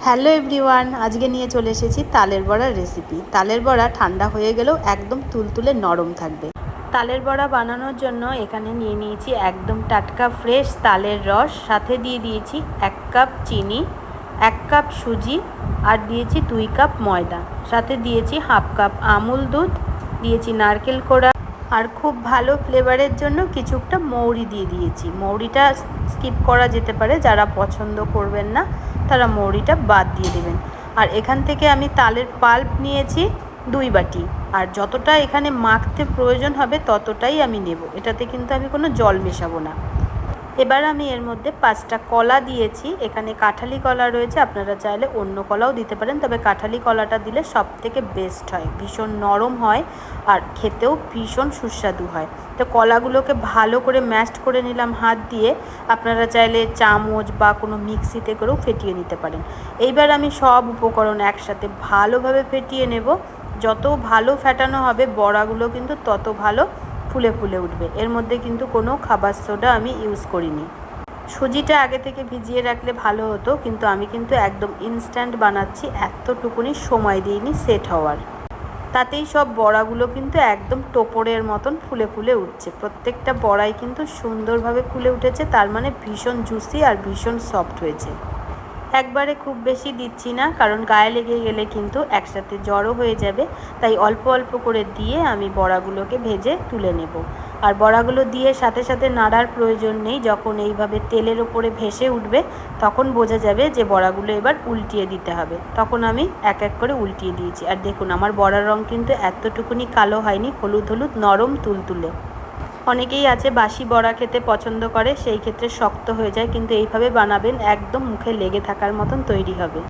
Hello everyone, আজকে নিয়ে চলে এসেছি তালের বড়ার রেসিপি। তালের বড়া ঠান্ডা হয়ে গেলেও একদম তুলতুলে নরম থাকবে। তালের বড়া বানানোর জন্য এখানে নিয়ে নিয়েছি একদম টাটকা ফ্রেশ তালের রস, সাথে দিয়ে দিয়েছি 1 কাপ চিনি, 1 কাপ সুজি আর দিয়েছি 2 কাপ ময়দা, সাথে দিয়েছি 1/2 কাপ আমুল দুধ, দিয়েছি নারকেল কোড়া আর খুব ভালো ফ্লেভারের জন্য কিছুটা মৌরি দিয়ে দিয়েছি। মৌরিটা স্কিপ করা যেতে পারে, যারা পছন্দ করবেন না তারা মৌরিটা বাদ দিয়ে দেবেন। আর এখান থেকে আমি তালের পাল্প নিয়েছি 2 বাটি, আর যতটা এখানে মাখতে প্রয়োজন হবে ততটাই আমি নেব। এটাতে কিন্তু আমি কোনো জল মেশাবো না। এবার আমি এর মধ্যে 5টা কলা দিয়েছি। এখানে কাঁঠালি কলা রয়েছে, আপনারা চাইলে অন্য কলাও দিতে পারেন, তবে কাঁঠালি কলাটা দিলে সবথেকে বেস্ট হয়, ভীষণ নরম হয় আর খেতেও ভীষণ সুস্বাদু হয়। তো কলাগুলোকে ভালো করে ম্যাশড করে নিলাম হাত দিয়ে, আপনারা চাইলে চামচ বা কোনো মিক্সিতে করেও ফেটিয়ে নিতে পারেন। এইবার আমি সব উপকরণ একসাথে ভালোভাবে ফেটিয়ে নেব। যত ভালো ফেটানো হবে বড়াগুলো কিন্তু তত ভালো ফুলে ফুলে উঠবে। এর মধ্যে কিন্তু কোনো খাবার সোডা আমি ইউজ করিনি। সুজিটা আগে থেকে ভিজিয়ে রাখলে ভালো হতো, কিন্তু আমি কিন্তু একদম ইনস্ট্যান্ট বানাচ্ছি, এতটুকুনি সময় দিইনি সেট হওয়ার। তাতেই সব বড়াগুলো কিন্তু একদম টোপরের মতন ফুলে ফুলে উঠছে। প্রত্যেকটা বড়াই কিন্তু সুন্দরভাবে ফুলে উঠেছে, তার মানে ভীষণ জুসি আর ভীষণ সফট হয়েছে। একবারে খুব বেশি দিচ্ছি না, কারণ গায়ে লেগে গেলে কিন্তু একসাথে জড়ো হয়ে যাবে, তাই অল্প অল্প করে দিয়ে আমি বড়াগুলোকে ভেজে তুলে নেব। আর বড়াগুলো দিয়ে সাথে সাথে নাড়ার প্রয়োজন নেই, যখন এইভাবে তেলের ওপরে ভেসে উঠবে তখন বোঝা যাবে যে বড়াগুলো এবার উল্টিয়ে দিতে হবে। তখন আমি এক এক করে উল্টিয়ে দিয়েছি, আর দেখুন আমার বড়ার রং কিন্তু এতটুকুনি কালো হয়নি, হলুদ হলুদ নরম তুলতুলে। অনেকেই আছে বাসি বড়া খেতে পছন্দ করে, সেই ক্ষেত্রে শক্ত হয়ে যায়, কিন্তু এইভাবে বানাবেন একদম মুখে লেগে থাকার মতন তৈরি হবে।